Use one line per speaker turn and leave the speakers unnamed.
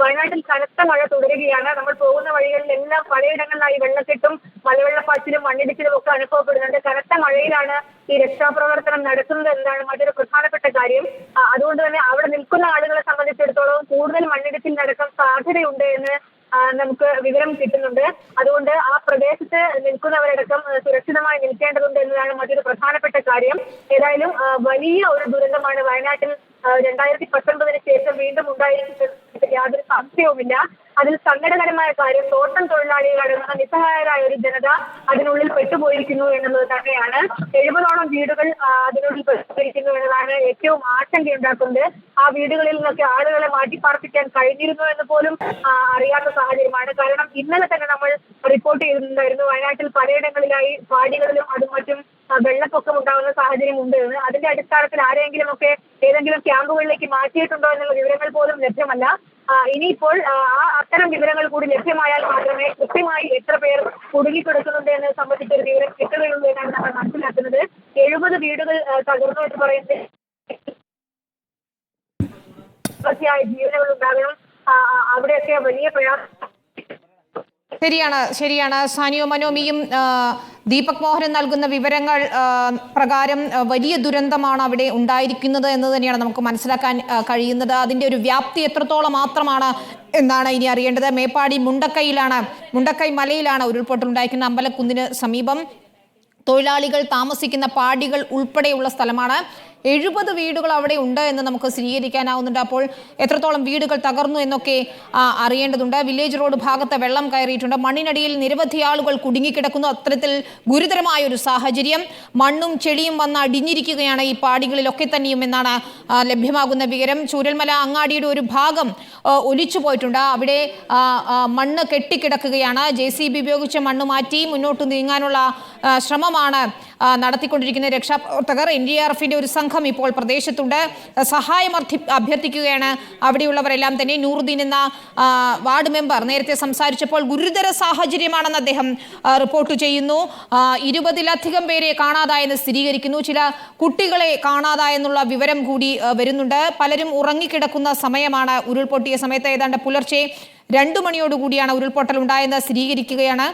വയനാട്ടിൽ കനത്ത മഴ തുടരുകയാണ്. നമ്മൾ പോകുന്ന വഴികളിലെല്ലാം പലയിടങ്ങളിലായി വെള്ളക്കെട്ടും മലവെള്ളപ്പാച്ചിലും മണ്ണിടിച്ചിലും ഒക്കെ അനുഭവപ്പെടുന്നുണ്ട്. കനത്ത മഴയിലാണ് ഈ രക്ഷാപ്രവർത്തനം നടത്തുന്നത് എന്നതാണ് മറ്റൊരു പ്രധാനപ്പെട്ട കാര്യം. അതുകൊണ്ട് തന്നെ അവിടെ നിൽക്കുന്ന ആളുകളെ സംബന്ധിച്ചിടത്തോളം കൂടുതൽ മണ്ണിടിച്ചിൽ നടക്കാൻ സാധ്യതയുണ്ട് എന്ന് നമുക്ക് വിവരം കിട്ടുന്നുണ്ട്. അതുകൊണ്ട് ആ പ്രദേശത്ത് നിൽക്കുന്നവരടക്കം സുരക്ഷിതമായി നിൽക്കേണ്ടതുണ്ട് എന്നതാണ് മറ്റൊരു പ്രധാനപ്പെട്ട കാര്യം. ഏതായാലും വലിയ ഒരു ദുരന്തമാണ് വയനാട്ടിൽ 2019 ശേഷം വീണ്ടും ഉണ്ടായിരിക്കുന്നത് യാതൊരു സംശയവുമില്ല. അതിൽ സങ്കടകരമായ കാര്യം തോട്ടം തൊഴിലാളികളടങ്ങുന്ന നിസ്സഹായരായ ഒരു ജനത അതിനുള്ളിൽ പെട്ടുപോയിരിക്കുന്നു എന്നുള്ളത് തന്നെയാണ്. 70ഓളം വീടുകൾ അതിനുള്ളിൽ പെട്ടുപോയിരിക്കുന്നു എന്നതാണ് ഏറ്റവും ആശങ്കയുണ്ടാക്കുന്നത്. ആ വീടുകളിൽ നിന്നൊക്കെ ആളുകളെ മാറ്റിപ്പാർപ്പിക്കാൻ കഴിഞ്ഞിരുന്നു എന്ന് പോലും അറിയാത്ത സാഹചര്യമാണ്. കാരണം ഇന്നലെ തന്നെ നമ്മൾ റിപ്പോർട്ട് ചെയ്തിട്ടുണ്ടായിരുന്നു വയനാട്ടിൽ പലയിടങ്ങളിലായി പാടികളിലും അതും മറ്റും വെള്ളപ്പൊക്കം ഉണ്ടാകുന്ന സാഹചര്യം ഉണ്ട് എന്ന്. അതിന്റെ അടിസ്ഥാനത്തിൽ ആരെങ്കിലും ഒക്കെ ഏതെങ്കിലും ക്യാമ്പുകളിലേക്ക് മാറ്റിയിട്ടുണ്ടോ എന്നുള്ള വിവരങ്ങൾ പോലും ലഭ്യമല്ല. ഇനിയിപ്പോൾ അത്തരം വിവരങ്ങൾ കൂടി ലഭ്യമായാൽ മാത്രമേ കൃത്യമായി എത്ര പേർ കുടുങ്ങിക്കിടക്കുന്നുണ്ട് എന്നത് സംബന്ധിച്ചൊരു വിവരം കിട്ടുകയുള്ളൂ എന്നാണ് നമ്മൾ മനസ്സിലാക്കുന്നത്. 70 വീടുകൾ തകർന്നു എന്ന് പറയുന്നത് ജീവനുകൾ ഉണ്ടാകണം. അവിടെയൊക്കെ വലിയ പ്രയാസം.
ശരിയാണ് സാനിയോ മനോമിയും ദീപക് മോഹനും നൽകുന്ന വിവരങ്ങൾ പ്രകാരം വലിയ ദുരന്തമാണ് അവിടെ ഉണ്ടായിരിക്കുന്നത് എന്ന് തന്നെയാണ് നമുക്ക് മനസ്സിലാക്കാൻ കഴിയുന്നത്. അതിൻ്റെ ഒരു വ്യാപ്തി എത്രത്തോളം മാത്രമാണ് എന്നാണ് ഇനി അറിയേണ്ടത്. മേപ്പാടി മുണ്ടക്കൈ മലയിലാണ് ഉരുൾപൊട്ടൽ ഉണ്ടായിരിക്കുന്ന അമ്പലക്കുന്നിന് സമീപം. തൊഴിലാളികൾ താമസിക്കുന്ന പാടികൾ ഉൾപ്പെടെയുള്ള സ്ഥലമാണ്. 70 വീടുകൾ അവിടെ ഉണ്ട് എന്ന് നമുക്ക് സ്ഥിരീകരിക്കാനാവുന്നുണ്ട്. അപ്പോൾ എത്രത്തോളം വീടുകൾ തകർന്നു എന്നൊക്കെ അറിയേണ്ടതുണ്ട്. വില്ലേജ് റോഡ് ഭാഗത്ത് വെള്ളം കയറിയിട്ടുണ്ട്. മണ്ണിനടിയിൽ നിരവധി ആളുകൾ കുടുങ്ങിക്കിടക്കുന്നു. അത്തരത്തിൽ ഗുരുതരമായ ഒരു സാഹചര്യം. മണ്ണും ചെളിയും വന്ന് അടിഞ്ഞിരിക്കുകയാണ് ഈ പാടികളിലൊക്കെ തന്നെയും എന്നാണ് ലഭ്യമാകുന്ന വിവരം. ചൂരൽമല അങ്ങാടിയുടെ ഒരു ഭാഗം ഒലിച്ചു പോയിട്ടുണ്ട്. അവിടെ മണ്ണ് കെട്ടിക്കിടക്കുകയാണ്. JCB ഉപയോഗിച്ച് മണ്ണ് മാറ്റി മുന്നോട്ട് നീങ്ങാനുള്ള ശ്രമമാണ് നടത്തിക്കൊണ്ടിരിക്കുന്ന രക്ഷാപ്രവർത്തകർ. NDRFിന്റെ ഒരു സംഘം ഇപ്പോൾ പ്രദേശത്തുണ്ട്. സഹായം അഭ്യർത്ഥിക്കുകയാണ് അവിടെയുള്ളവരെല്ലാം തന്നെ. നൂറുദ്ദീൻ എന്ന വാർഡ് മെമ്പർ നേരത്തെ സംസാരിച്ചപ്പോൾ ഗുരുതര സാഹചര്യമാണെന്ന് അദ്ദേഹം റിപ്പോർട്ട് ചെയ്യുന്നു. 20ലധികം പേരെ കാണാതായെന്ന് സ്ഥിരീകരിക്കുന്നു. ചില കുട്ടികളെ കാണാതായെന്നുള്ള വിവരം കൂടി വരുന്നുണ്ട്. പലരും ഉറങ്ങിക്കിടക്കുന്ന സമയമാണ്. ഉരുൾപൊട്ടിയ സമയത്ത് ഏതാണ്ട് പുലർച്ചെ 2 മണിയോടുകൂടിയാണ് ഉരുൾപൊട്ടൽ ഉണ്ടായെന്ന് സ്ഥിരീകരിക്കുകയാണ്.